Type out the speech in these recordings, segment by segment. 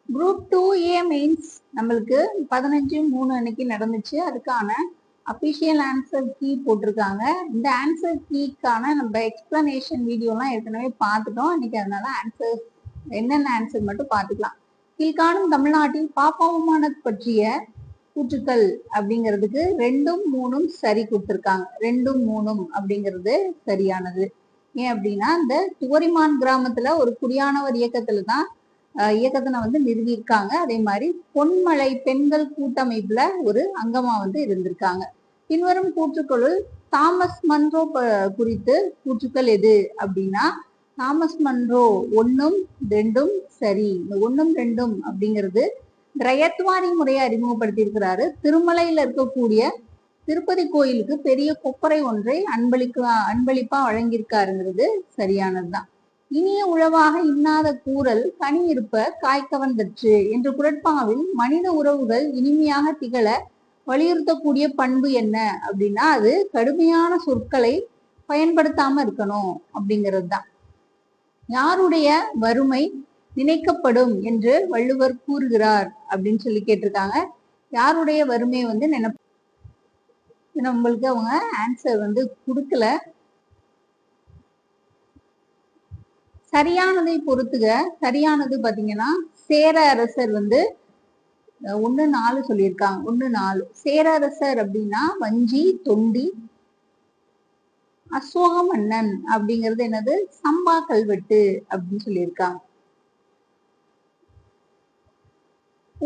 Group 2A mains நம்மளுக்கு 15/3 அன்னைக்கு நடந்துச்சு. அதுக்கான அபிஷியல் ஆன்சர் கீ போட்டிருக்காங்க. இந்த ஆன்சர் கீக்கான நம்ம எக்ஸ்பிளனேஷன் வீடியோலாம் ஏற்கனவே பார்த்துட்டோம். இன்னைக்கு அதனால ஆன்சர் என்னென்ன ஆன்சர் மட்டும் பார்த்துக்கலாம். கீழ்காணும் தமிழ்நாட்டில் பாப்பாவுமானது பற்றிய கூற்றுக்கள் அப்படிங்கிறதுக்கு 2ம் 3ம் சரி கொடுத்துருக்காங்க. 2ம் 3ம் அப்படிங்கிறது சரியானது. ஏன் அப்படின்னா இந்த துவரிமான் கிராமத்துல ஒரு குடியானவர் இயக்கத்துலதான் இயக்கத்தினை நிறுவியிருக்காங்க. அதே மாதிரி பொன்மலை பெண்கள் கூட்டமைப்புல ஒரு அங்கமா இருந்திருக்காங்க. பின்வரும் கூற்றுக்களுள் தாமஸ் மன்றோ குறித்து கூற்றுக்கள் எது அப்படின்னா தாமஸ் மன்றோ 1ம் 2ம் சரி. இந்த 1ம் 2ம் அப்படிங்கிறது ரயத்வாரி முறையை அறிமுகப்படுத்தி இருக்கிறாரு. திருமலையில இருக்கக்கூடிய திருப்பதி கோயிலுக்கு பெரிய கொப்பரை ஒன்றை அன்பளிப்பா வழங்கியிருக்காருங்கிறது சரியானதுதான். இனிய உழவாக இன்னாத கூறல் கனி இருப்ப காய்கவர்ந்தற்று என்ற குரட்பாவில் மனித உறவுகள் இனிமையாக திகழ வலியுறுத்தக்கூடிய பண்பு என்ன அப்படின்னா அது கடுமையான சொற்களை பயன்படுத்தாம இருக்கணும் அப்படிங்கிறது தான். யாருடைய வறுமை நினைக்கப்படும் என்று வள்ளுவர் கூறுகிறார் அப்படின்னு சொல்லி கேட்டிருக்காங்க. யாருடைய வறுமை நம்மளுக்கு அவங்க ஆன்சர் கொடுக்கல. சரியானதை பொறுத்துக. சரியானது பாத்தீங்கன்னா சேர அரசர் 1-4 சொல்லியிருக்காங்க. 1-4 சேர அரசர் அப்படின்னா வஞ்சி தொண்டி. அசோக மன்னன் அப்படிங்கிறது என்னது சம்பா கல்வெட்டு அப்படின்னு சொல்லியிருக்காங்க.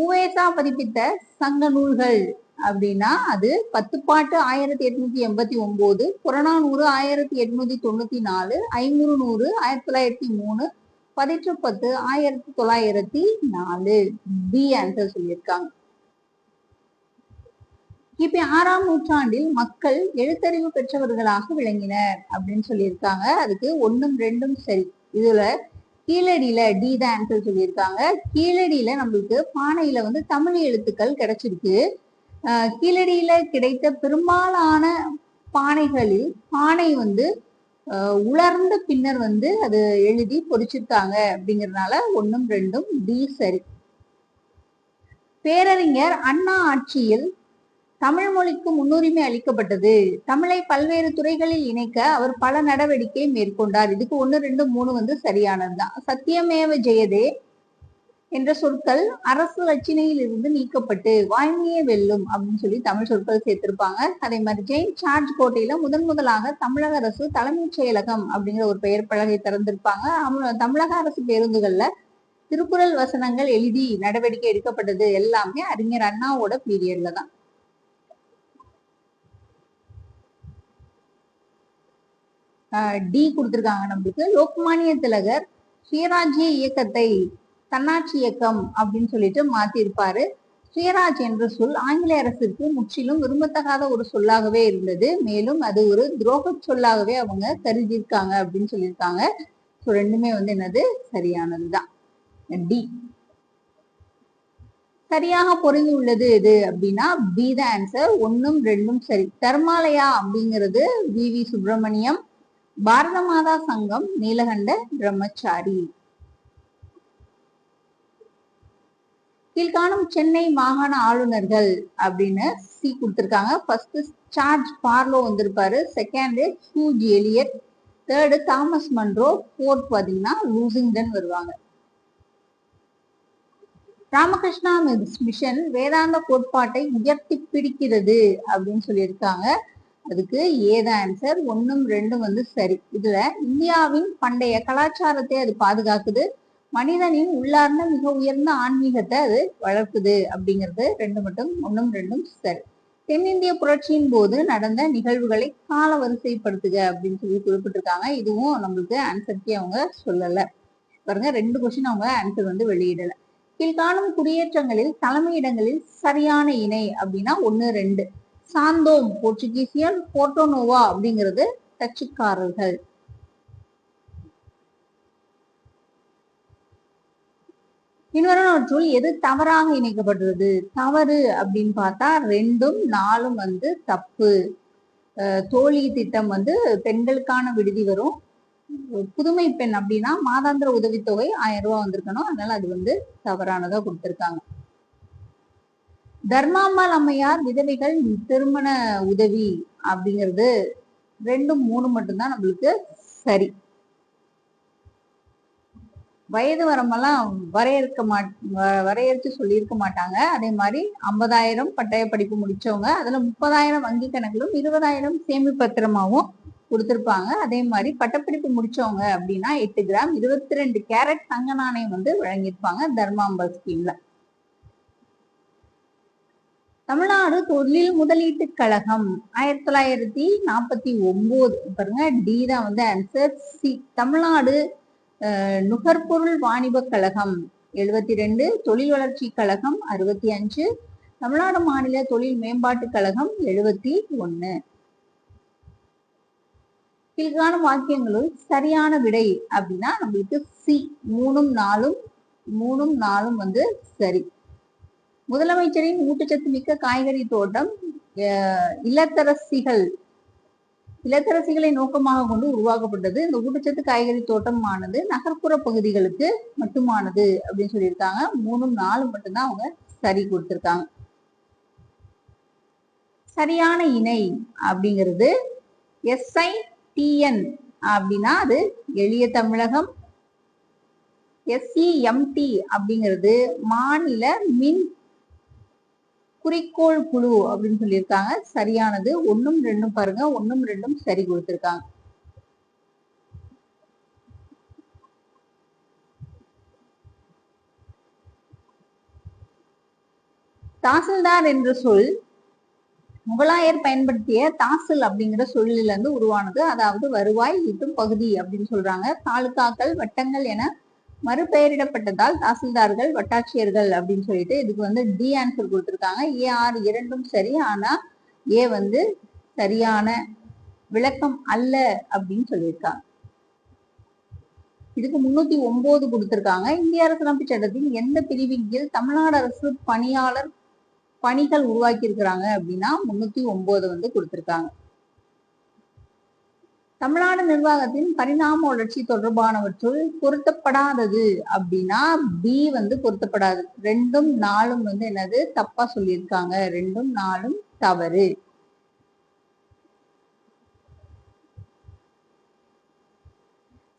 உவேசா பதிப்பித்த சங்க நூல்கள் அப்படின்னா அது 10 பாட்டு 1889, புறநானூறு 1894, ஐங்குறுநூறு 1903, பதிற்று 10 1904. பி ஆன்சர் சொல்லியிருக்காங்க. கிபி 6ஆம் நூற்றாண்டில் மக்கள் எழுத்தறிவு பெற்றவர்களாக விளங்கினர் அப்படின்னு சொல்லியிருக்காங்க. அதுக்கு 1ம் 2ம் சரி. இதுல கீழடியில டி தான் ஆன்சர் சொல்லியிருக்காங்க. கீழடியில நம்மளுக்கு பானையில தமிழ் எழுத்துக்கள் கிடைச்சிருக்கு. கீழடியில கிடைத்த பெரும்பாலான பானைகளில் பானை உலர்ந்த பின்னர் அது எழுதி பொறிச்சிருக்காங்க அப்படிங்கறதுனால 1ம் 2ம் டி சரி. பேரறிஞர் அண்ணா ஆட்சியில் தமிழ் மொழிக்கு முன்னுரிமை அளிக்கப்பட்டது. தமிழை பல்வேறு துறைகளில் இணைக்க அவர் பல நடவடிக்கை மேற்கொண்டார். இதுக்கு 1, 2, 3 சரியானதுதான். சத்தியமேவ ஜெயதே என்ற சொற்கள் அரசு லட்சணையில் இருந்து நீக்கப்பட்டு வாய்மையே வெல்லும் அப்படின்னு சொல்லி தமிழ் சொற்கள் சேர்த்திருப்பாங்க. அதே மாதிரி ஜெயின் சார்ஜ் கோட்டையில முதலாக தமிழக அரசு தலைமைச் செயலகம் அப்படிங்கிற ஒரு பெயர் பலகை திறந்திருப்பாங்க. தமிழக அரசு பேருந்துகள்ல திருக்குறள் வசனங்கள் எழுதி நடவடிக்கை எடுக்கப்பட்டது எல்லாமே அறிஞர் அண்ணாவோட பீரியட்ல தான். டி கொடுத்திருக்காங்க நம்மளுக்கு. லோக்மானிய திலகர் சுயராஜ்ய இயக்கத்தை தன்னாட்சி இயக்கம் அப்படின்னு சொல்லிட்டு மாத்திருப்பாரு. சுயராஜ் என்ற சொல் ஆங்கில அரசுக்கு முற்றிலும் விரும்பத்தகாத ஒரு சொல்லாகவே இருந்தது. மேலும் அது ஒரு துரோக சொல்லாகவே அவங்க கருதியிருக்காங்க அப்படின்னு சொல்லியிருக்காங்க. ஸோ 2மே என்னது சரியானதுதான். டி சரியாக பொருந்தி உள்ளது எது அப்படின்னா பி த ஆன்சர். 1ம் 2ம் சரி. தர்மாலயா அப்படிங்கிறது வி சுப்பிரமணியம். பாரத மாதா சங்கம் நீலகண்ட பிரம்மச்சாரி. கீழ்காணும் சென்னை மாகாண ஆளுநர்கள் அப்படின்னு சி கொடுத்திருக்காங்க. ஃபர்ஸ்ட் சார்ஜ் பார்லோ வந்திருப்பாரு. Second Hugh Elliot. Third Thomas Munro. Fourth பாத்தீங்கன்னா லூசிங்டன் வருவாங்க. ராமகிருஷ்ணா மிஷன் வேதாந்த கோட்பாட்டை உயர்த்தி பிடிக்கிறது அப்படின்னு சொல்லியிருக்காங்க. அதுக்கு ஏத ஆன்சர். 1ம் 2ம் சரி. இதுல இந்தியாவின் பண்டைய கலாச்சாரத்தை அது பாதுகாக்குது. மனிதனின் உள்ளார்ந்த மிக உயர்ந்த ஆன்மீகத்தை அது வளர்க்குது அப்படிங்கிறது 1ம் 2ம் சரி. தென்னிந்திய புரட்சியின் போது நடந்த நிகழ்வுகளை கால வரிசைப்படுத்துக அப்படின்னு சொல்லி குறிப்பிட்டிருக்காங்க. இதுவும் நம்மளுக்கு ஆன்சர்க்கே அவங்க சொல்லல. பாருங்க 2 கொஸ்டின் அவங்க ஆன்சர் வெளியிடல. கீழ்காணும் குடியேற்றங்களில் தலைமையிடங்களில் சரியான இணை அப்படின்னா 1, 2. சாந்தோம் போர்ச்சுகீசியர், போர்ட்டோனோவா அப்படிங்கிறது டச்சுக்காரர்கள். பின்வருவனவற்றுள் எது தவறாக இணைக்கப்பட்டுள்ளது? தவறு அப்படின்னு பார்த்தா 2ம் 4ம் தப்பு. தோழி திட்டம் பெண்களுக்கான விடுதி வரும். புதுமை பெண் அப்படின்னா மாதாந்திர உதவித்தொகை 1000 ரூபாய் வந்திருக்கணும். அதனால அது வந்து தவறானதா கொடுத்திருக்காங்க. தர்மாம்பாள் அம்மையார் விதவைகள் திருமண உதவி அப்படிங்கிறது 2, 3 மட்டும்தான் நம்மளுக்கு சரி. வயது வரம்பெல்லாம் வரையறுத்து சொல்லியிருக்க மாட்டாங்க. அதே மாதிரி 50,000 பட்டய படிப்பு முடிச்சவங்க, அதுல 30,000 வங்கி கணக்கிலும் 20,000 சேமி பத்திரமாவும் கொடுத்திருப்பாங்க. அதே மாதிரி பட்டப்படிப்பு முடிச்சவங்க அப்படின்னா 8 கிராம் 22 கேரட் தங்க நாணயம் வந்து வழங்கியிருப்பாங்க தர்மாம்பாள் ஸ்கீம்ல. தமிழ்நாடு தொழில் முதலீட்டு கழகம் 1949 பாருங்க, டி தான் வந்து ஆன்சர். சி தமிழ்நாடு நுகர்பொருள் வாணிப கழகம் 72, தொழில் வளர்ச்சி கழகம் 65, தமிழ்நாடு மாநில தொழில் மேம்பாட்டு கழகம் 71. கீழ்கான வாக்கியங்களுள் சரியான விடை அப்படின்னா நம்மளுக்கு சி 3ம் 4ம் வந்து சரி. முதலமைச்சரின் ஊட்டச்சத்து மிக்க காய்கறி தோட்டம் இல்லத்தரசிகளை நோக்கமாக கொண்டு உருவாக்கப்பட்டது. இந்த ஊட்டச்சத்து காய்கறி தோட்டமானது நகர்ப்புற பகுதிகளுக்கு மட்டுமானது அப்படின்னு சொல்லியிருக்காங்க. 3ம் 4 மட்டும்தான் அவங்க சரி கொடுத்திருக்காங்க. சரியான இணை அப்படிங்கிறது SITN அப்படின்னா அது எளிய தமிழகம். SEMT அப்படிங்கிறது மாநில மின் குறிக்கோள் குழு அப்படின்னு சொல்லியிருக்காங்க. சரியானது 1ம் 2ம் பாருங்க, 1ம் 2ம் சரி கொடுத்திருக்காங்க. தாசில்தார் என்ற சொல் முகலாயர் பயன்படுத்திய தாசில் அப்படிங்கிற சொல்லில இருந்து உருவானது. அதாவது வருவாய் ஈட்டும் பகுதி அப்படின்னு சொல்றாங்க. தாலுகாக்கள் வட்டங்கள் என மறுபெயரிடப்பட்டதால் தாசில்தார்கள் வட்டாட்சியர்கள் அப்படின்னு சொல்லிட்டு இதுக்கு வந்து டி ஆன்சர் கொடுத்திருக்காங்க. AR 2ம் சரி, ஆனா ஏ வந்து சரியான விளக்கம் அல்ல அப்படின்னு சொல்லியிருக்காங்க. இதுக்கு 309 கொடுத்திருக்காங்க. இந்திய அரசியலமைப்பு சட்டத்தின் எந்த பிரிவின் கீழ் தமிழ்நாடு அரசு பணிகள் உருவாக்கி இருக்கிறாங்க அப்படின்னா 309 வந்து கொடுத்திருக்காங்க. தமிழ்நாடு நிர்வாகத்தின் பரிணாம வளர்ச்சி தொடர்பானவற்றுள் பொருத்தப்படாதது அப்படின்னா பி வந்து பொருத்தப்படாது. 2ம் 4ம் வந்து என்னது தப்பா சொல்லியிருக்காங்க. 2ம் 4ம் தவறு.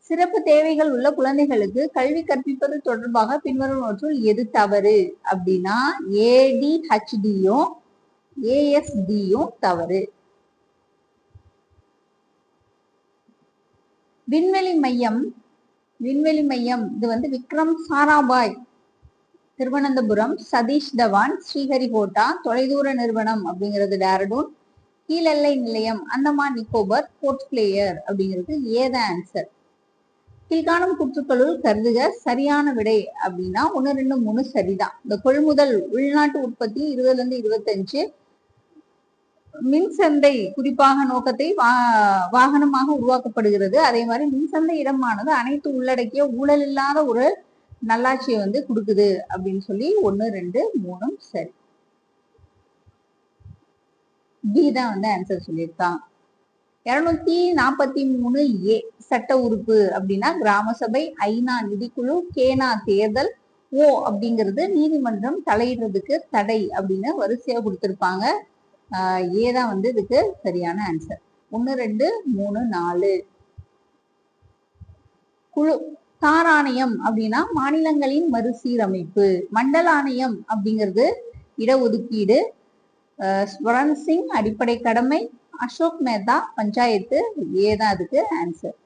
சிறப்பு தேவைகள் உள்ள குழந்தைகளுக்கு கல்வி கற்பிப்பது தொடர்பாக பின்வருவனவற்றுள் எது தவறு அப்படின்னா ADHDயும் ASDயும் தவறு. விண்வெளி மையம் இது வந்து விக்ரம் சாராபாய் திருவனந்தபுரம், சதீஷ் தவான் ஸ்ரீஹரிகோட்டா, தொலைதூர நிறுவனம் அப்படிங்கிறது டேரடூன், கீழெல்லை நிலையம் அந்தமான் நிக்கோபர், போர்ட் பிளேயர் அப்படிங்கிறது ஏத ஆன்சர். கீழ்காணும் கூற்றுக்களுள் கருதுக சரியான விடை அப்படின்னா 1, 2, 3 சரிதான். இந்த கொள்முதல் உள்நாட்டு உற்பத்தி 20-25, மின்சந்தை குறிப்பாக நோக்கத்தை வாகனமாக உருவாக்கப்படுகிறது. அதே மாதிரி மின்சந்தை இடமானது அனைத்து உள்ளடக்கிய ஊழல் இல்லாத ஒரு நல்லாட்சியை வந்து கொடுக்குது அப்படின்னு சொல்லி 1, 2, 3ம் சரி. பி தான் வந்து ஆன்சர் சொல்லியிருக்காங்க. 243A சட்ட உறுப்பு அப்படின்னா கிராம சபை, ஐநா நிதிக்குழு, கேனா தேர்தல், ஓ அப்படிங்கிறது நீதிமன்றம் தலையிடுறதுக்கு தடை அப்படின்னு வரிசையா கொடுத்திருப்பாங்க. ஏதான் வந்து இதுக்கு சரியான ஆன்சர். 1, 2, 3, 4. குழு தார் ஆணையம் அப்படின்னா மாநிலங்களின் மறுசீரமைப்பு. மண்டல ஆணையம் அப்படிங்கிறது இடஒதுக்கீடு. ஸ்வரன் சிங் அடிப்படை கடமை, அசோக் மேத்தா பஞ்சாயத்து. ஏதான் அதுக்கு ஆன்சர்.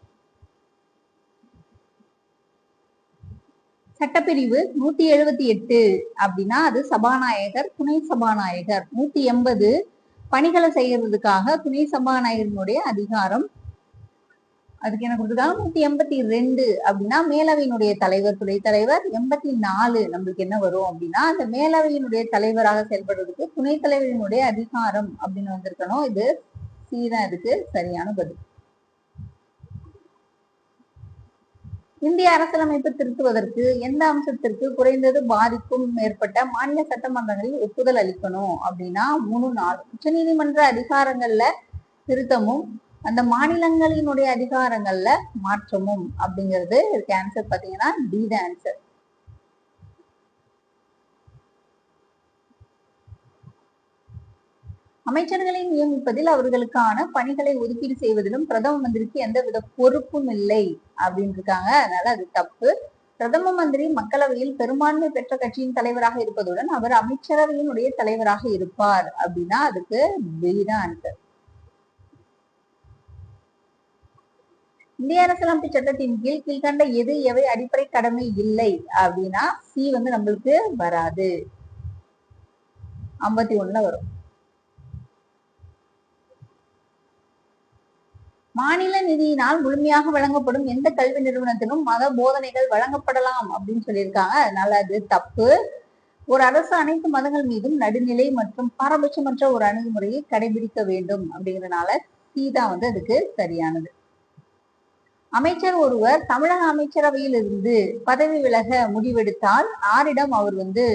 சட்டப்பிரிவு 178 அப்படின்னா அது சபாநாயகர், துணை சபாநாயகர். 180 பணிகளை செய்யறதுக்காக துணை சபாநாயகரினுடைய அதிகாரம். அதுக்கு என்ன கொடுத்துருக்காங்க. 182 அப்படின்னா மேலவையினுடைய தலைவர், துணைத் தலைவர். 84 நம்மளுக்கு என்ன வரும் அப்படின்னா அந்த மேலவையினுடைய தலைவராக செயல்படுறதுக்கு துணைத் தலைவரினுடைய அதிகாரம் அப்படின்னு வந்திருக்கணும். இது சி தான் இதுக்கு சரியான பதில். இந்திய அரசியலமைப்பு திருத்துவதற்கு எந்த அம்சத்திற்கு குறைந்தது பாதிக்கும் மேற்பட்ட மாநில சட்டமன்றங்களில் ஒப்புதல் அளிக்கணும் அப்படின்னா 3, 4. உச்சநீதிமன்ற அதிகாரங்கள்ல திருத்தமும் அந்த மாநிலங்களினுடைய அதிகாரங்கள்ல மாற்றமும் அப்படிங்கிறது இதுக்கு ஆன்சர் பாத்தீங்கன்னா டி தான் ஆன்சர். அமைச்சர்களை நியமிப்பதில் அவர்களுக்கான பணிகளை ஒதுக்கீடு செய்வதிலும் பிரதம மந்திரிக்கு எந்தவித பொறுப்பும் இல்லை அப்படின்னு இருக்காங்க. அதனால அது தப்பு. பிரதம மந்திரி மக்களவையில் பெரும்பான்மை பெற்ற கட்சியின் தலைவராக இருப்பதுடன் அவர் அமைச்சரவையினுடைய தலைவராக இருப்பார் அப்படின்னா அதுக்கு பி தான் ஆன்சர். இந்திய அரசியலமைப்பு சட்டத்தின் கீழ் கீழ்கண்ட எது எவை அடிப்படை கடமை இல்லை அப்படின்னா சி வந்து நம்மளுக்கு வராது. 51ல வரும். மாநில நிதியினால் முழுமையாக வழங்கப்படும் எந்த கல்வி நிறுவனத்திலும் மத போதனைகள் வழங்கப்படலாம் அப்படின்னு சொல்லியிருக்காங்க. அதனால அது தப்பு. ஒரு அரசு அனைத்து மதங்கள் மீதும் நடுநிலை மற்றும் பாரபட்சமற்ற ஒரு அணுகுமுறையை கடைபிடிக்க வேண்டும் அப்படிங்கறதுனால சி தான் வந்து அதுக்கு சரியானது. அமைச்சர் ஒருவர் தமிழக அமைச்சரவையில் இருந்து பதவி விலக முடிவெடுத்தால் ஆரிடம் அவர் வந்து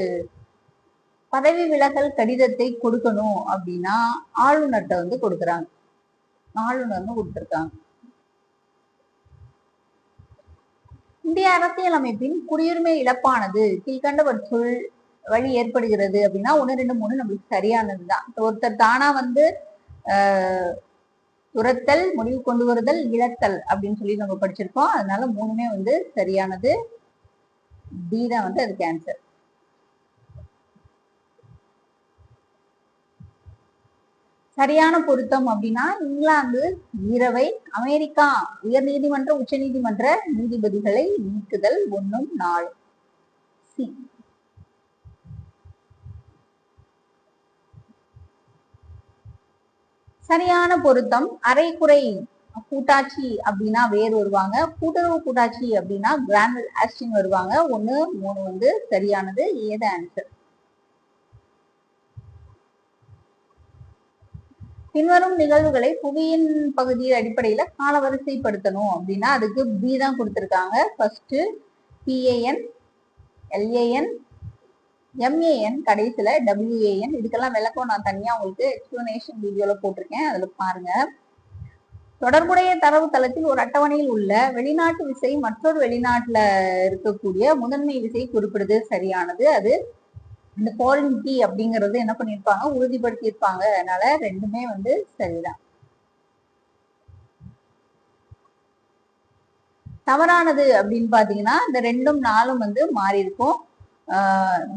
பதவி விலகல் கடிதத்தை கொடுக்கணும் அப்படின்னா ஆளுநர்கிட்ட வந்து கொடுக்குறாங்க. ஆளுநர்னு கொடுத்திருக்காங்க. இந்திய அரசியல் அமைப்பின் குடியுரிமை இழப்பானது கீழ்கண்டவற்றுள் வழி ஏற்படுகிறது அப்படின்னா 1, 2, 3 நம்மளுக்கு சரியானதுதான். ஒருத்தர் தானா வந்து துரத்தல், முடிவு கொண்டு வருதல், இழத்தல் அப்படின்னு சொல்லி நம்ம படிச்சிருக்கோம். அதனால 3மே வந்து சரியானது. டி தான் வந்து அதுக்கு ஆன்சர். சரியான பொருத்தம் அப்படின்னா இங்கிலாந்து ஈரவை, அமெரிக்கா உயர் நீதிமன்ற உச்ச நீதிமன்ற நீதிபதிகளை நீக்குதல் 1, 4. சி. சரியான பொருத்தம் அரைக்குறை கூட்டாட்சி அப்படின்னா வேறு வருவாங்க, கூட்டுறவு கூட்டாட்சி அப்படின்னா கிராண்ட் ஆஸ்டின் வருவாங்க. 1, 3 வந்து சரியானது. ஏது ஆன்சர். பின்வரும் நிகழ்வுகளை புவியின் பகுதியின் அடிப்படையில காலவரிசைப்படுத்தணும் அப்படின்னா அதுக்கு பி தான் கொடுத்திருக்காங்க. ஃபர்ஸ்ட் PAN, LAN, MAN, கடைசியில WAN. இதுக்கெல்லாம் விளக்கம் நான் தனியா உங்களுக்கு எக்ஸ்பிளனேஷன் வீடியோல போட்டிருக்கேன், அதுல பாருங்க. தொடர்புடைய தரவு தளத்தில் ஒரு அட்டவணையில் உள்ள வெளிநாட்டு விசை மற்றொரு வெளிநாட்டுல இருக்கக்கூடிய முதன்மை விசை குறிப்பிடுது சரியானது. அது இந்த ஃபாரினிட்டி அப்படிங்கறது என்ன பண்ணிருப்பாங்க, உறுதிப்படுத்தி இருப்பாங்க. அதனால ரெண்டுமே வந்து சரிதான். தவறானது அப்படின்னு பாத்தீங்கன்னா இந்த 2, 4 வந்து மாறி இருக்கும்.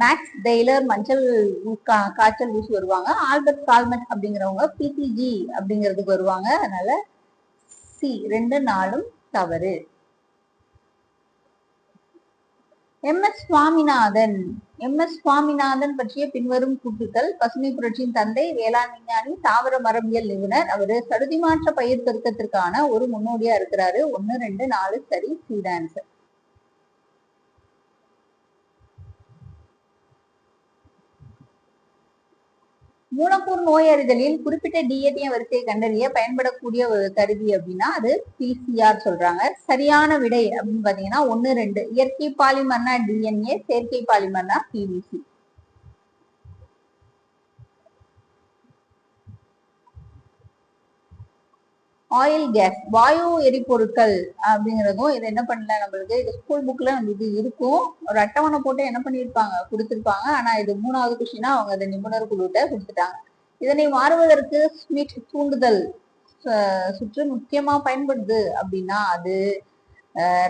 மேக்ஸ் டெய்லர் மஞ்சள் காய்ச்சல் ஊசி வருவாங்க. ஆல்பர்ட் கால்மெட் அப்படிங்கிறவங்க PCG அப்படிங்கிறதுக்கு வருவாங்க. அதனால சி 2, 4 தவறு. MS சுவாமிநாதன் பற்றிய பின்வரும் கூற்றுக்கள். பசுமை புரட்சியின் தந்தை, வேளாண் விஞ்ஞானி, தாவர மரபியல் நிபுணர். அவரு சடுதி மாற்ற பயிர் பெருக்கத்திற்கான ஒரு முன்னோடியா இருக்கிறாரு. 1, 2, 4 சரி. C answer. மூலக்கூறு நோய் அறிதலில் குறிப்பிட்ட DNA வரிசையை கண்டறிய பயன்படக்கூடிய ஒரு கருவி அப்படின்னா அது PCR சொல்றாங்க. சரியான விடை அப்படின்னு பாத்தீங்கன்னா 1, 2. இயற்கை பாலிமர்னா DNA, செயற்கை பாலிமர்னா PVC. ஆயில் கேஸ் வாயு எரிபொருட்கள் அப்படிங்கிறதும் இது என்ன பண்ணல நம்மளுக்கு இது ஸ்கூல் புக்ல நம்மளுக்கு இருக்கும். ஒரு அட்டவணை போட்டு என்ன பண்ணிருப்பாங்க கொடுத்திருப்பாங்க. ஆனா இது 3வது கொஸ்டினா அவங்க அதை நிபுணர் குழுட்ட கொடுத்துட்டாங்க. இதனை மாறுவதற்கு ஸ்மித் தூண்டுதல் சுற்று முக்கியமா பயன்படுது அப்படின்னா அது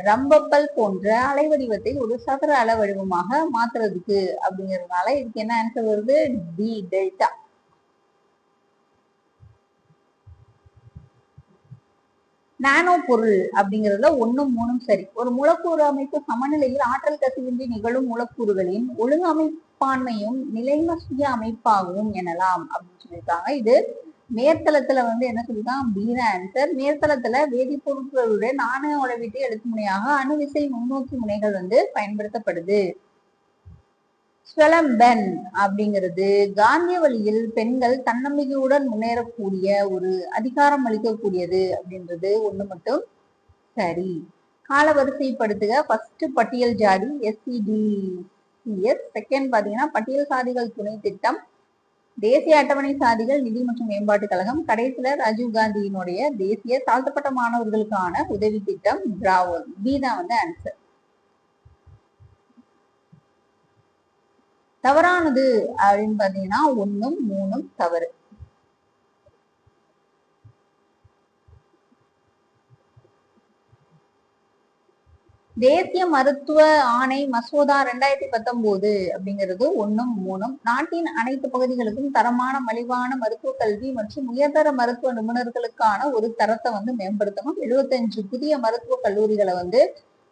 ரம்பப்பல் போன்ற அலைவடிவத்தை ஒரு சதுர அலை வடிவமாக மாத்துறதுக்கு அப்படிங்கிறதுனால இதுக்கு என்ன ஆன்சர் வருது, டி டெல்டா. நானோ பொருள் அப்படிங்கிறதுல 1, 3 சரி. ஒரு மூலக்கூறு அமைப்பு சமநிலையில் ஆற்றல் கசிவின்றி நிகழும் மூலக்கூறுகளின் ஒழுங்கமைப்பான்மையும் நிலைம சுய அமைப்பாகவும் எனலாம் அப்படின்னு சொல்லியிருக்காங்க. இது மேற்தளத்துல வந்து என்ன சொல்லிருக்காங்க, பி ஆன்சர். மேற்தளத்துல வேதிப்பொருட்களுடைய நாணய அளவீட்டு எழுத்து முனையாக அணுவிசை முன்னோக்கி முனைகள் வந்து பயன்படுத்தப்படுது. ஸ்வெலம்பென் அப்படிங்கிறது காந்திய வழியில் பெண்கள் தன்னம்பிக்கையுடன் முன்னேறக்கூடிய ஒரு அதிகாரம் அளிக்கக்கூடியது அப்படின்றது 1 மட்டும் சரி. காலவரிசைப்படுத்துக. ஃபர்ஸ்ட் பட்டியல் ஜாதி SEDCS, செகண்ட் பாத்தீங்கன்னா பட்டியல் சாதிகள் துணை திட்டம், தேசிய அட்டவணை சாதிகள் நிதி மற்றும் மேம்பாட்டு கழகம். கடைசியில ராஜீவ் காந்தியினுடைய தேசிய தாழ்த்தப்பட்ட மாணவர்களுக்கான உதவி திட்டம் பிராவோ. பி தான் வந்து ஆன்சர். தவறானது அப்படின்னு பாத்தீங்கன்னா 1, 3 தவறு. தேசிய மருத்துவ ஆணை மசோதா 2019 அப்படிங்கிறது 1, 3. நாட்டின் அனைத்து பகுதிகளுக்கும் தரமான மலிவான மருத்துவ கல்வி மற்றும் உயர்தர மருத்துவ நிபுணர்களுக்கான ஒரு தரத்தை வந்து மேம்படுத்தணும். 75 புதிய மருத்துவ கல்லூரிகளை வந்து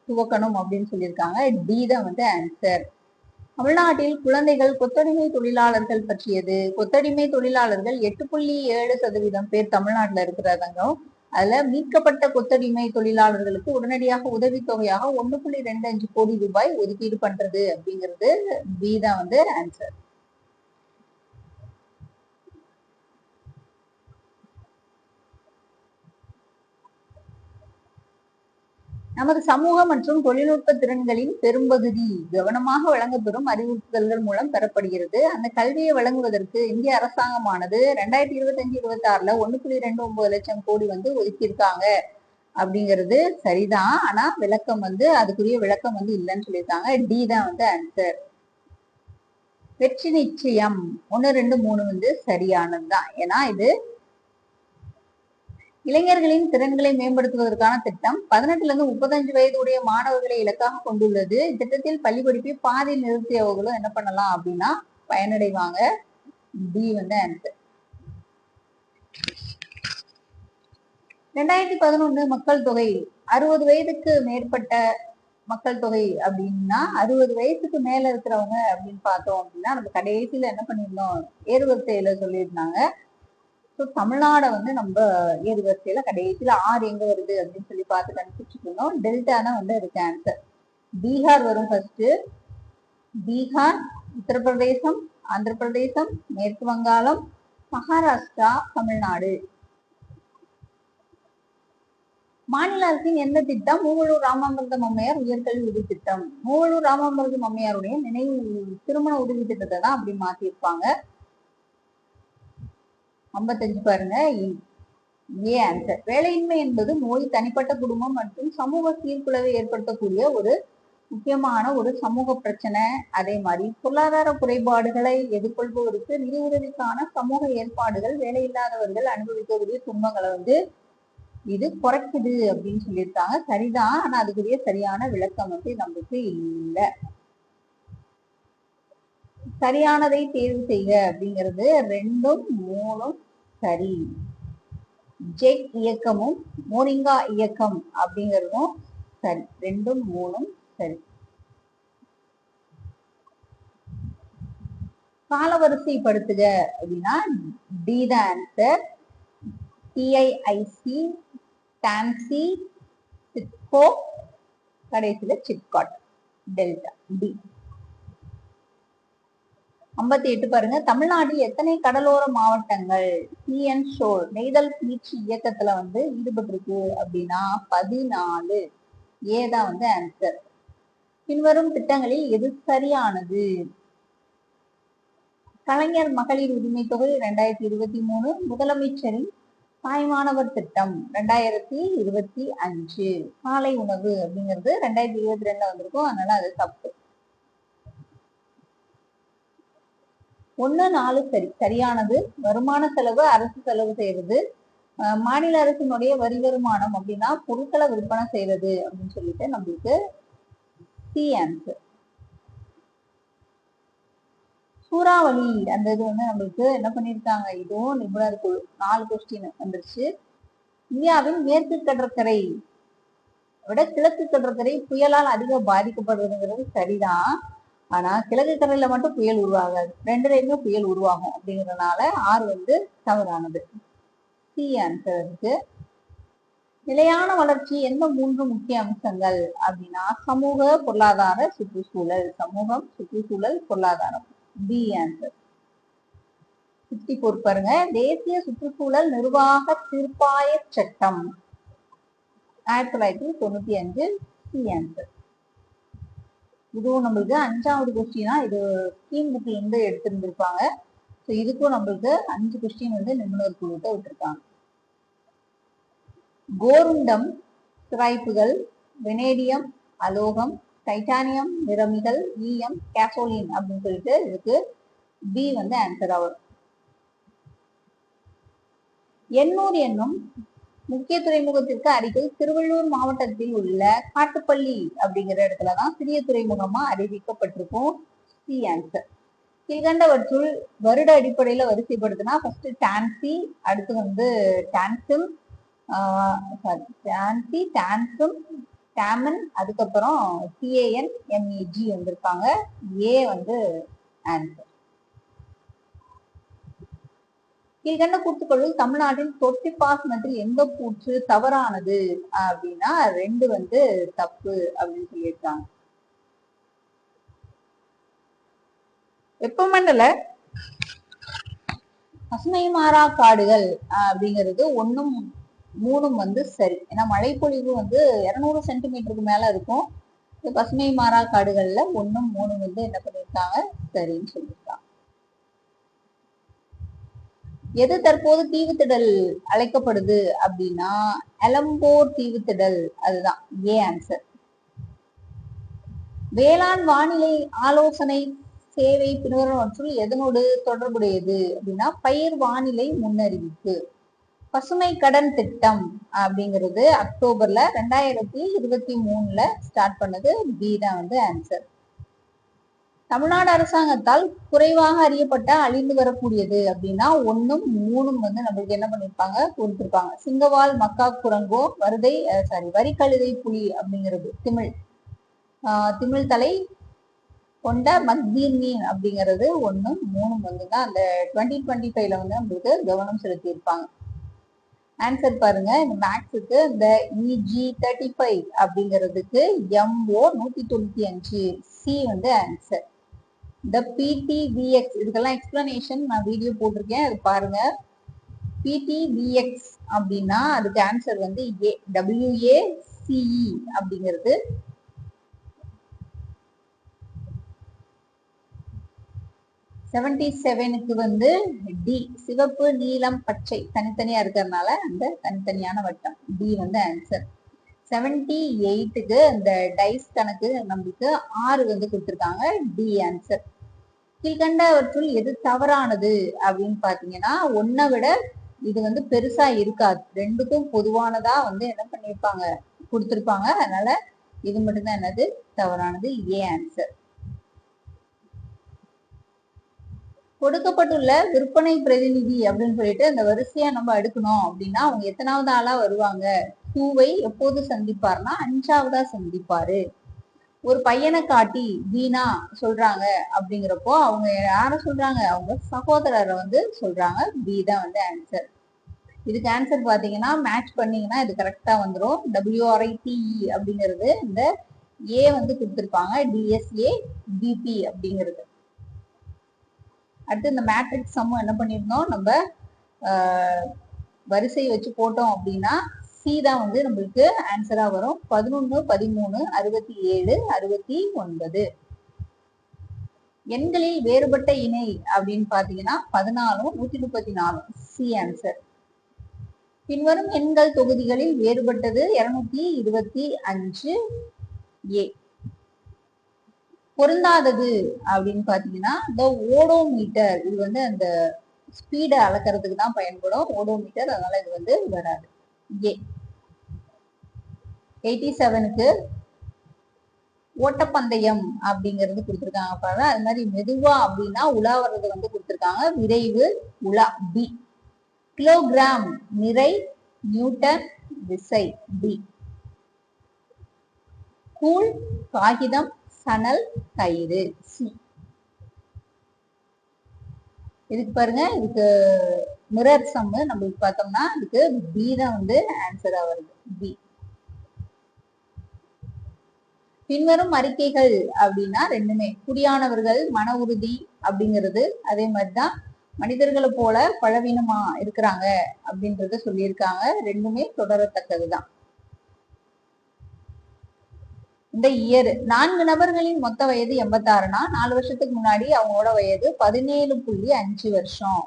துவக்கணும் அப்படின்னு சொல்லியிருக்காங்க. டி தான் வந்து ஆன்சர். தமிழ்நாட்டில் குழந்தைகள் கொத்தடிமை தொழிலாளர்கள் பற்றியது. கொத்தடிமை தொழிலாளர்கள் 8.7% பேர் தமிழ்நாட்டுல இருக்கிறாங்க. அதுல மீட்கப்பட்ட கொத்தடிமை தொழிலாளர்களுக்கு உடனடியாக உதவித்தொகையாக 1.25 கோடி ரூபாய் ஒதுக்கீடு பண்றது அப்படிங்கிறது பி தான் வந்து ஆன்சர். நமது சமூக மற்றும் தொழில்நுட்ப திறன்களின் பெரும்பகுதி கவனமாக வழங்கப்பெறும் அறிவுறுத்தல்கள் மூலம் பெறப்படுகிறது. அந்த கல்வியை வழங்குவதற்கு இந்திய அரசாங்கமானது 2025-26 1.29 லட்சம் கோடி வந்து ஒதுக்கியிருக்காங்க அப்படிங்கிறது சரிதான். ஆனா விளக்கம் வந்து அதுக்குரிய விளக்கம் வந்து இல்லைன்னு சொல்லியிருக்காங்க. டி தான் வந்து ஆன்சர். வெற்றி நிச்சயம் 1, 2, 3 வந்து சரியானதுதான். ஏன்னா இது இளைஞர்களின் திறன்களை மேம்படுத்துவதற்கான திட்டம். 18 35 வயது உடைய மாணவர்களை இலக்காக கொண்டுள்ளது. திட்டத்தில் பள்ளி படிப்பை பாதியில் நிறுத்தியவர்களும் என்ன பண்ணலாம் அப்படின்னா பயனடைவாங்க. டி வந்து ஆன்சர். 2011 மக்கள் தொகை 60 வயதுக்கு மேற்பட்ட மக்கள் தொகை அப்படின்னா 60 வயசுக்கு மேல இருக்கிறவங்க அப்படின்னு பார்த்தோம் அப்படின்னா நம்ம கடைசியில என்ன பண்ணிருந்தோம் ஏறுவரிசையில சொல்லியிருந்தாங்க. தமிழ்நாட வந்து நம்ம ஏறுவரிசையில கடைசியில 6 எங்க வருது அப்படின்னு சொல்லி பார்த்து கண்டுபிடிச்சிட்டு இருந்தோம். டெல்டா தான் வந்து அதுக்கு ஆன்சர். பீகார் வரும் ஃபர்ஸ்ட். பீகார், உத்தரப்பிரதேசம், ஆந்திர பிரதேசம், மேற்கு வங்காளம், மகாராஷ்டிரா, தமிழ்நாடு. மாநில அரசின் எந்த திட்டம்? மூவலூர் ராமாமிர்தம் அம்மையார் உயர்கல்வி உதவி திட்டம். மூவலூர் ராமாமிர்தம் அம்மையாருடைய நினைவு திருமண உதவி திட்டத்தை தான் அப்படி மாத்திருப்பாங்க. 55 பாருங்க. A answer. வேலையின்மை என்பது நோய், தனிப்பட்ட குடும்பம் மற்றும் சமூக சீர்குலைவை ஏற்படுத்தக்கூடிய ஒரு முக்கியமான ஒரு சமூக பிரச்சனை. அதே மாதிரி பொருளாதார குறைபாடுகளை எதிர்கொள்பவருக்கு நிதி உதவிக்கான சமூக ஏற்பாடுகள் வேலையில்லாதவர்கள் அனுபவிக்கக்கூடிய துன்பங்களை வந்து இது குறைக்குது அப்படின்னு சொல்லியிருக்காங்க. சரிதான். ஆனா அதுக்குரிய சரியான விளக்கம் வந்து நமக்கு இல்லை. சரியானதை தேர்வு செய்க அப்படிங்கிறது 2, 3 சரி. ஜெக் இயக்கமும் மோரிங்கா இயக்கம் அப்படிங்கிறதும் சரி. 2, 3 சரி. காலவரிசைப்படுத்துக அப்படின்னா D the answer. TIIC, TANSI, SIDCO, கடைசியில சிப்காட். டெல்டா. டி. 58 பாருங்க. தமிழ்நாட்டில் எத்தனை கடலோர மாவட்டங்கள் சிஎன் ஷோர் நெய்தல் மீட்சி இயக்கத்துல வந்து ஈடுபட்டிருக்கு அப்படின்னா 14. ஏதான் வந்து ஆன்சர். பின்வரும் திட்டங்களில் எது சரியானது? கலைஞர் மகளிர் உரிமை தொகை 2023, முதலமைச்சரின் தாய்மானவர் திட்டம் 2025, காலை உணவு அப்படிங்கிறது 2022 வந்திருக்கும். அதனால அது தப்பு. 1, 4 சரி. சரியானது. வருமான செலவு அரசு செலவு செய்யறது. மாநில அரசினுடைய வரி வருமானம் அப்படின்னா பொருட்களை விற்பனை செய்யறது அப்படின்னு சொல்லிட்டு நம்மளுக்கு சி ஆன்சர். சூறாவளி அந்த இது வந்து நம்மளுக்கு என்ன பண்ணிருக்காங்க, இதுவும் நிபுணர் குழு 4 கொஸ்டின் வந்துருச்சு. இந்தியாவின் மேற்கு கடற்கரை விட கிழக்கு கடற்கரை புயலால் அதிக பாதிக்கப்படுறதுங்கிறது சரிதான். ஆனா கிழக்கு கடல்ல மட்டும் புயல் உருவாகாது, 2லயுமே புயல் உருவாகும். அப்படிங்கறதுனால 6 வந்து தவறானது. சி ஆன்சர் இருக்கு. நிலையான வளர்ச்சி எந்த 3 முக்கிய அம்சங்கள் அப்படின்னா சமூக, பொருளாதார, சுற்றுச்சூழல். சமூகம், சுற்றுச்சூழல், பொருளாதாரம். B answer. 64 பாருங்க. தேசிய சுற்றுச்சூழல் நிர்வாக தீர்ப்பாய சட்டம் 1995. C answer. இதுவும் நம்மளுக்கு 5வது கொஸ்டினா இது ஸ்கீம் புக்ல இருந்து எடுத்திருந்திருப்பாங்க. ஸோ இதுக்கும் நம்மளுக்கு 5 கொஸ்டின் வந்து நிபுணர் குழுட்ட விட்டுருக்காங்க. கோருண்டம், சிராய்ப்புகள், வெனேடியம், அலோகம், டைட்டானியம், நிறமிகள், ஈயம், கேசோலின் அப்படின்னு சொல்லிட்டு இதுக்கு பி வந்து ஆன்சர் ஆகும். எண்ணூர் என்னும் முக்கிய துறைமுகத்திற்கு அருகில் திருவள்ளூர் மாவட்டத்தில் உள்ள காட்டுப்பள்ளி அப்படிங்கிற இடத்துலதான் சிறிய துறைமுகமா அறிவிக்கப்பட்டிருக்கும். C answer. கீழ்கண்டவற்றுள் வருட அடிப்படையில வரிசைப்படுத்தினா ஃபர்ஸ்ட் டான்சி, அடுத்து வந்து டான்சில், டான்சி, டான்சில், டாமன், அதுக்கப்புறம் TAN MEG வந்திருப்பாங்க. ஏ வந்து ஆன்சர். கீழ்கண்ட கூற்றுக்களுள் தமிழ்நாட்டின் தொட்டி பாசனத்தில் எந்த கூற்று தவறானது அப்படின்னா 2 வந்து தப்பு அப்படின்னு சொல்லியிருக்காங்க. வெப்பமண்டல பசுமை மாறா காடுகள் அப்படிங்கிறது 1ம் 3ம் வந்து சரி. ஏன்னா மழைப்பொழிவு வந்து 200 சென்டிமீட்டருக்கு மேல இருக்கும். பசுமை மாறா காடுகள்ல 1ம் 3ம் வந்து என்ன பண்ணிருக்காங்க, சரின்னு சொல்லியிருக்காங்க. எது தற்போது தீவுத்திடல் அழைக்கப்படுது அப்படின்னா எலம்போர் தீவுத்திடல், அதுதான் ஏ ஆன்சர். வேளாண் வானிலை ஆலோசனை சேவை பின்வருவனவற்றுள் எதனோடு தொடர்புடையது அப்படின்னா பயிர் வானிலை முன்னறிவிப்பு. பசுமை கடன் திட்டம் அப்படிங்கிறது அக்டோபர்ல 2023 ஸ்டார்ட் பண்ணது. பி தான் வந்து ஆன்சர். தமிழ்நாடு அரசாங்கத்தால் குறைவாக அறியப்பட்ட அழிந்து வரக்கூடியது அப்படின்னா 1ம் 3ம் வந்து நம்மளுக்கு என்ன பண்ணிருப்பாங்க, கொடுத்திருப்பாங்க. சிங்கவால் மக்கா குரங்கோ, வரிக்கழுதை புலி அப்படிங்கிறது திமிழ் தலை கொண்ட மத்திய மீன் அப்படிங்கிறது 1ம் 3ம் வந்து தான் அந்த 2025 வந்து நம்மளுக்கு கவனம் செலுத்தி இருப்பாங்க. ஆன்சர் பாருங்க. இந்த மேக்ஸுக்கு இந்த EG35 அப்படிங்கிறதுக்கு MO 195, சி வந்து ஆன்சர். இந்த PTVX இதுக்கெல்லாம் எக்ஸ்பிளனேஷன் நான் வீடியோ போட்டிருக்கேன், அது பாருங்க. PTVX அப்படின்னா அதுக்கு ஆன்சர் வந்து WACE அப்படிங்கிறது. க்கு வந்து டி, சிவப்பு நீலம் பச்சை தனித்தனியா இருக்கிறதுனால அந்த தனித்தனியான வட்டம், டி வந்து ஆன்சர். 78க்கு இந்த டைஸ் கணக்கு நம்மளுக்கு 6 வந்து கொடுத்திருக்காங்க. D answer. கீழ்கண்டவற்றுள் எது தவறானது அப்படின்னு பாத்தீங்கன்னா 1 விட இது வந்து பெருசா இருக்காது. 2க்கும் பொதுவானதா வந்து என்ன பண்ணிருப்பாங்க, கொடுத்திருப்பாங்க. அதனால இது மட்டும்தான் என்னது தவறானது, ஏ ஆன்சர். கொடுக்கப்பட்டுள்ள விற்பனை பிரதிநிதி அப்படின்னு சொல்லிட்டு அந்த வரிசையா நம்ம எடுக்கணும் அப்படின்னா அவங்க எத்தனாவது ஆளா வருவாங்க, Qவை எப்போது சந்திப்பார்னா 5ஆவதா சந்திப்பாரு. ஒரு பையனை காட்டி வீணா சொல்றாங்க அப்படிங்கிறப்போ அவங்க யார சொல்றாங்க, அவங்க சகோதரரை வந்து சொல்றாங்க. பி தான் வந்து ஆன்சர். இதுக்கு ஆன்சர் பாத்தீங்கன்னா மேட்ச் பண்ணீங்கன்னா இது கரெக்டா வந்துடும். WRITE அப்படிங்கிறது இந்த ஏ வந்து கொடுத்திருப்பாங்க, DSA BP அப்படிங்கிறது. அடுத்து இந்த மேட்ரிக்ஸ் சம்மம் என்ன பண்ணிருந்தோம், நம்ம வரிசை வச்சு போட்டோம் அப்படின்னா சி தான் வந்து நம்மளுக்கு ஆன்சரா வரும். 11, 13, 67, 69. எண்களில் வேறுபட்ட இணை அப்படின்னு பாத்தீங்கன்னா 14, 134, சி ஆன்சர். பின்வரும் எண்கள் தொகுதிகளில் வேறுபட்டது 225, ஏ. பொருந்தாதது அப்படின்னு பாத்தீங்கன்னா இந்த ஓடோமீட்டர், இது வந்து அந்த ஸ்பீடை அளக்கிறதுக்கு தான் பயன்படும் ஓடோமீட்டர், அதனால இது வந்து வராது. ஏ. 87க்கு ஓட்டப்பந்தயம் அப்படிங்கிறது கொடுத்துருக்காங்க பாருங்க. அது மாதிரி மெதுவா அப்படின்னா உலா வர்றது வந்து கொடுத்துருக்காங்க. விரைவு உலா, பி. கிலோகிராம் நிறை, நியூட்டன் விசை, டி. கூழ், காகிதம், சணல், கயிறு, சி. இதுக்கு பாருங்க, இதுக்கு மிரர் சம்மு நம்மளுக்கு பார்த்தோம்னா இதுக்கு பி தான் வந்து ஆன்சரா வருது, பி. பின்வரும் அறிக்கைகள் அப்படின்னா 2மே குடியானவர்கள் மன உறுதி அப்படிங்கிறது, அதே மாதிரிதான் மனிதர்களை போல பலவீனமா இருக்கிறாங்க அப்படின்றத சொல்லியிருக்காங்க. 2மே தொடரத்தக்கதுதான். இந்த இயர் 4 நபர்களின் மொத்த வயது 86னா 4 வருஷத்துக்கு முன்னாடி அவங்களோட வயது 17.5 வருஷம்.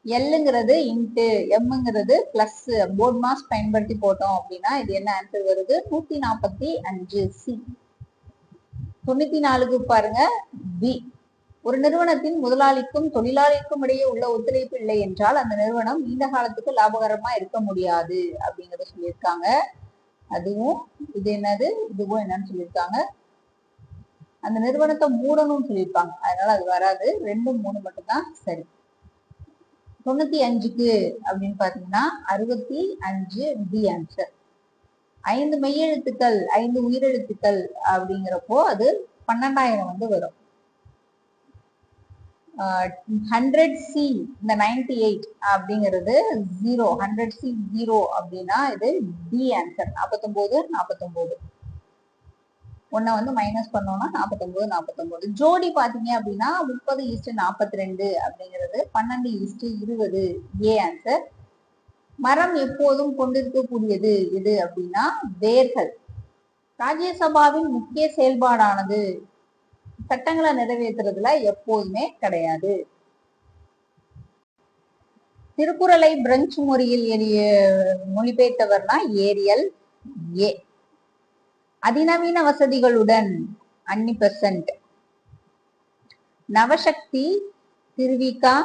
எல்லுங்கிறது இன்ட்டு எம்ங்கிறது பிளஸ் போர்ட் மாஸ் பயன்படுத்தி போட்டோம் அப்படின்னா இது என்ன ஆன்சர் வருது 145 சி. 94க்கு பாருங்க பி. ஒரு நிறுவனத்தின் முதலாளிக்கும் தொழிலாளிக்கும் இடையே உள்ள ஒத்துழைப்பு இல்லை என்றால் அந்த நிறுவனம் நீண்ட காலத்துக்கு லாபகரமா இருக்க முடியாது அப்படிங்கறத சொல்லியிருக்காங்க. அதுவும் இது என்னது இதுவும் என்னன்னு சொல்லியிருக்காங்க. அந்த நிறுவனத்தை மூடணும்னு சொல்லியிருப்பாங்க, அதனால அது வராது. 2, 3 மட்டும்தான் சரி. 95க்கு அப்படின்னு பாத்தீங்கன்னா 65 டி ஆன்சர். 5 மெய்யெழுத்துக்கள் 5 உயிரெழுத்துக்கள் அப்படிங்கிறப்போ அது 12,000 வந்து வரும். 100C இந்த 98 அப்படிங்கிறது 0. 100C 0 அப்படின்னா இது டி ஆன்சர். 49 49 ஒன்ன வந்து மைனஸ் பண்ணோம்னா 49 49. ஜோடி பாத்தீங்க அப்படின்னா 30:42 அப்படிங்கிறது 12:20 ஏ ஆன்சர். மரம் எப்போதும் கொண்டிருக்கக்கூடியது எது அப்படின்னா வேர்கள். ராஜ்யசபாவின் முக்கிய செயல்பாடானது சட்டங்களை நிறைவேற்றுறதுல எப்போதுமே கிடையாது. திருக்குறளை பிரெஞ்சு மொழியில் மொழிபெயர்த்தவர்னா ஏரியல் ஏ. அதிநவீன வசதிகளுடன் 90%. நவசக்தி திருவிகா,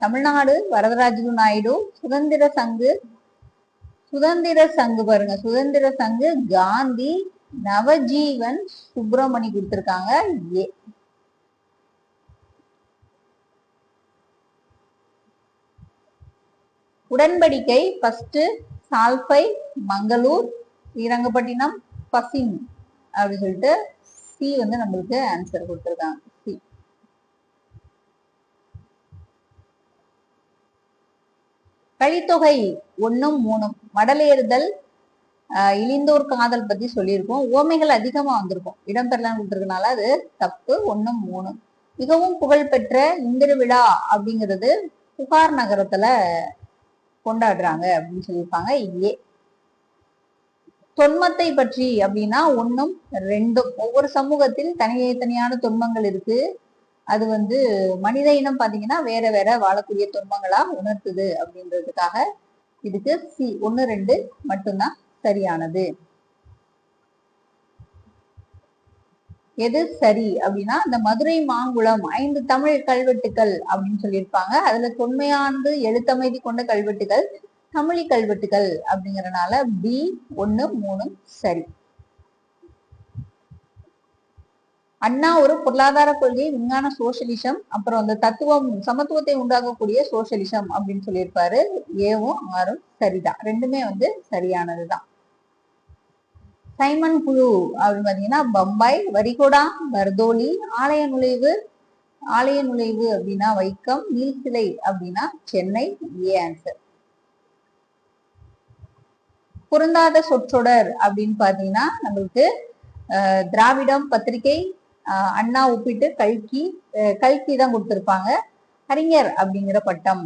தமிழ்நாடு வரதராஜு நாயுடு, சுதந்திர சங்கு பாருங்க, சுதந்திர சங்கு காந்தி, நவஜீவன் சுப்பிரமணி கொடுத்திருக்காங்க ஏ. உடன்படிக்கை ஃபர்ஸ்ட் சால்பை மங்களூர் ஸ்ரீரங்கப்பட்டினம் பசின் அப்படின்னு சொல்லிட்டு சி வந்து நம்மளுக்கு ஆன்சர் கொடுத்திருக்காங்க சி. கலித்தொகை 1, 3 மடலேறுதல் இழிந்தோர் காதல் பத்தி சொல்லியிருக்கோம். ஓமைகள் அதிகமா வந்திருக்கும், இடம்பெறலாம் கொடுத்திருக்கனால அது தப்பு. 1, 3. மிகவும் புகழ்பெற்ற இந்திர விழா அப்படிங்கிறது புகார் நகரத்துல கொண்டாடுறாங்க அப்படின்னு சொல்லியிருப்பாங்க ஏ. தொன்மத்தை பற்றி அப்படின்னா 1, 2. ஒவ்வொரு சமூகத்தில் தனித்தனியான தொன்மங்கள் இருக்கு. அது வந்து மனித இனம் பாத்தீங்கன்னா வேற வேற வாழக்கூடிய தொன்மங்களா உணர்த்துது அப்படின்றதுக்காக இதுக்கு சி 1, 2 மட்டும்தான் சரியானது. எது சரி அப்படின்னா இந்த மதுரை மாங்குளம் 5 தமிழ் கல்வெட்டுக்கள் அப்படின்னு சொல்லியிருப்பாங்க. அதுல தொன்மையானது எழுத்தமைதி கொண்ட கல்வெட்டுகள் தமிழி கல்வெட்டுகள் அப்படிங்கறதுனால பி 1, 3 சரி. அண்ணா ஒரு பொருளாதார கொள்கை, விஞ்ஞான சோசியலிசம், அப்புறம் அந்த தத்துவம் சமத்துவத்தை உண்டாக்கக்கூடிய சோசியலிசம் அப்படின்னு சொல்லியிருப்பாரு. ஏவும் 6ம் சரிதான், ரெண்டுமே வந்து சரியானதுதான். சைமன் குழு அப்படின்னு பாத்தீங்கன்னா பம்பாய். வரிகோடா பர்தோலி. ஆலய நுழைவு அப்படின்னா வைக்கம். நீல்சிலை அப்படின்னா சென்னை ஏ ஆன்சர். பொருந்தாத சொற்றொடர் அப்படின்னு பாத்தீங்கன்னா நம்மளுக்கு திராவிடம் பத்திரிகை, அண்ணா ஒப்பிட்டு கல்கி தான் கொடுத்திருப்பாங்க. அறிஞர் அப்படிங்கிற பட்டம்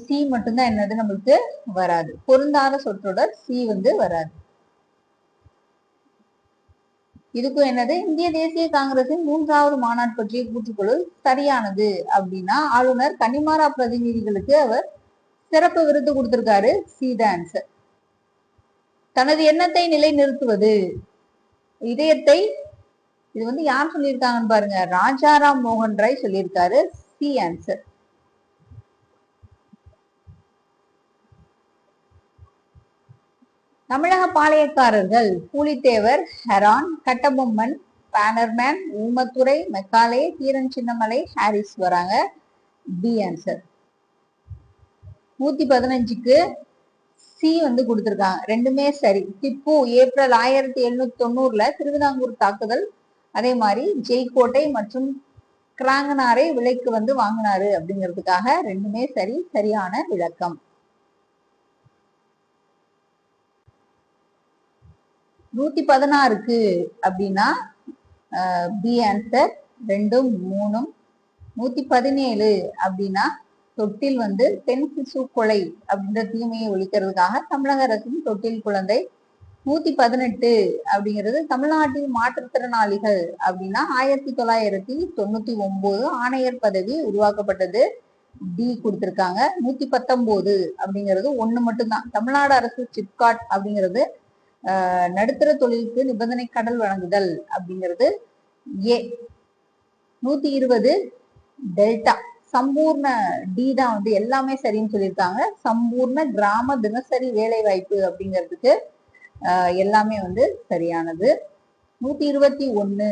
சி மட்டும்தான் என்னது நம்மளுக்கு வராது. பொருந்தாத சொற்றொடர் சி வந்து வராது. இதுக்கும் என்னது இந்திய தேசிய காங்கிரசின் 3வது மாநாடு பற்றிய கூற்றுக்குழு சரியானது அப்படின்னா ஆளுநர் கன்னிமாரா பிரதிநிதிகளுக்கு அவர் சிறப்பு விருது கொடுத்திருக்காரு சி தான் ஆன்சர். தனது எண்ணத்தை நிலை நிறுத்துவது இதயத்தை இது வந்து யார் சொல்லியிருக்காங்கன்னு பாருங்க, ராஜாராம் மோகன் ராய் சொல்லியிருக்காரு சி ஆன்சர். தமிழக பாளையக்காரர்கள் Pulithevar, Heron, Kattabomman, Bannerman, Oomaithurai, Macaulay, Dheeran Chinnamalai, Harris வராங்க பி ஆன்சர். 115க்கு சி வந்து கொடுத்திருக்காங்க, ரெண்டுமே சரி. திப்பு ஏப்ரல் 1790 திருவிதாங்கூர் தாக்குதல், அதே மாதிரி ஜெய்கோட்டை மற்றும் கிராங்கனாரை விலைக்கு வந்து வாங்கினாரு அப்படிங்கிறதுக்காக ரெண்டுமே சரி, சரியான விளக்கம். 116க்கு அப்படின்னா பி ஆன்சர் 2, 3. 117 அப்படின்னா தொட்டில் பெண் சிசு கொலை அப்படின்ற தீமையை ஒழிக்கிறதுக்காக தமிழக அரசின் தொட்டில் குழந்தை 118 அப்படிங்கிறது தமிழ்நாட்டில் மாற்றுத்திறனாளிகள் அப்படின்னா 1999 ஆணையர் பதவி உருவாக்கப்பட்டது. டி கொடுத்திருக்காங்க. 119 அப்படிங்கிறது ஒண்ணு மட்டும்தான். தமிழ்நாடு அரசு சிப்காட் அப்படிங்கிறது நடுத்தர தொழிலுக்கு நிபந்தனை கடல் வழங்குதல் அப்படிங்கிறது ஏ. 120 டெல்டா. சம்பூர்ண டி தான் வந்து எல்லாமே சரின்னு சொல்லியிருக்காங்க. சம்பூர்ண கிராம தினசரி வேலை வாய்ப்பு அப்படிங்கிறதுக்கு எல்லாமே வந்து சரியானது. 121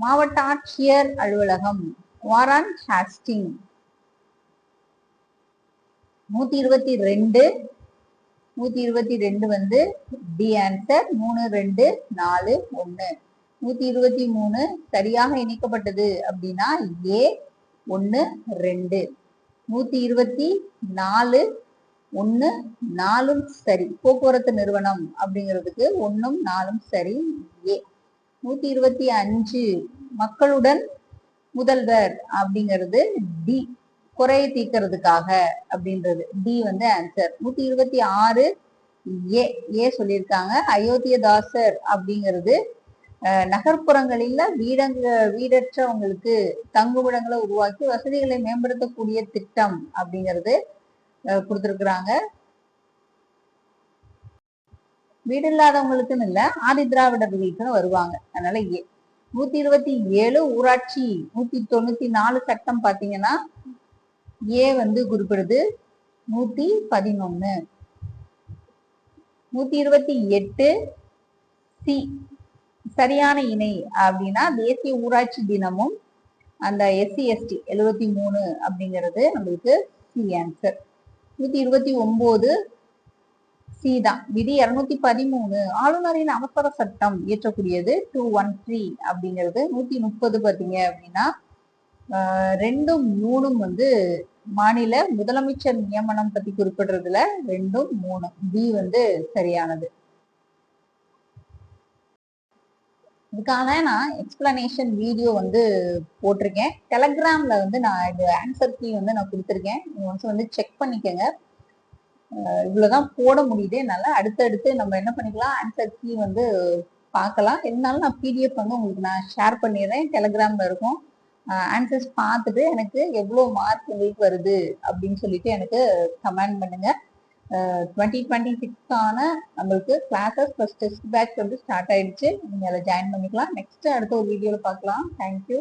மாவட்ட ஆட்சியர் அலுவலகம் வாரான் ஹாஸ்டிங். 122 122 வந்து டி ஆன்சர். 3 2 4 1. 123 சரியாக இணைக்கப்பட்டது அப்படின்னா ஏ 1 2. 124 1 4 சரி. போக்குவரத்து நிறுவனம் அப்படிங்கிறதுக்கு 1 4 சரி ஏ. 125 மக்களுடன் முதல்வர் அப்படிங்கிறது டி. குறையை தீர்க்கிறதுக்காக அப்படின்றது டி வந்து ஆன்சர். 126 ஏ ஏ சொல்லியிருக்காங்க. அயோத்தியதாசர் அப்படிங்கிறது நகர்ப்புறங்களில வீடற்றவங்களுக்கு தங்குமிடங்களை உருவாக்கி வசதிகளை மேம்படுத்தக்கூடிய திட்டம் அப்படிங்கிறது கொடுத்திருக்கிறாங்க. வீடு இல்லாதவங்களுக்குன்னு இல்ல, ஆதி திராவிடர்களுக்குன்னு வருவாங்க. அதனால ஏ. 127 ஊராட்சி 194 சட்டம் பாத்தீங்கன்னா ஏ வந்து குறிப்பிடுது. 111. 128 சி சரியான இணை அப்படின்னா தேசிய ஊராட்சி தினமும் அந்த SC ST 73 அப்படிங்கிறது நம்மளுக்கு சி ஆன்சர். 129 சி தான். விதி 213 ஆளுநரின் அவசர சட்டம் இயற்றக்கூடியது 213 அப்படிங்கிறது. 130 பாத்தீங்க அப்படின்னா 2 3 வந்து மாநில முதலமைச்சர் நியமனம் பத்தி குறிப்பிடுறதுல 2 3 பி வந்து சரியானது. இதுக்கான நான் எக்ஸ்பிளனேஷன் வீடியோ வந்து போட்டிருக்கேன். டெலகிராம்ல வந்து நான் இது ஆன்சர் கீ வந்து நான் கொடுத்துருக்கேன். நீங்க வந்து செக் பண்ணிக்கோங்க. இவ்வளவுதான் போட முடியுது என்னால. அடுத்தடுத்து நம்ம என்ன பண்ணிக்கலாம், ஆன்சர் கீ வந்து பார்க்கலாம். இருந்தாலும் நான் PDF வந்து உங்களுக்கு நான் ஷேர் பண்ணிடுறேன். டெலகிராம்ல இருக்கும். ஆன்சர்ஸ் பார்த்துட்டு எனக்கு எவ்வளவு மார்க் உங்களுக்கு வருது அப்படின்னு சொல்லிட்டு எனக்கு கமெண்ட் பண்ணுங்க. 2026 நம்மளுக்கு கிளாஸஸ் ப்ளஸ் டெஸ்ட் பேட்ச் வந்து ஸ்டார்ட் ஆயிடுச்சு. நீங்க அதில் ஜாயின் பண்ணிக்கலாம். நெக்ஸ்ட் அடுத்த ஒரு வீடியோல பார்க்கலாம். தேங்க்யூ.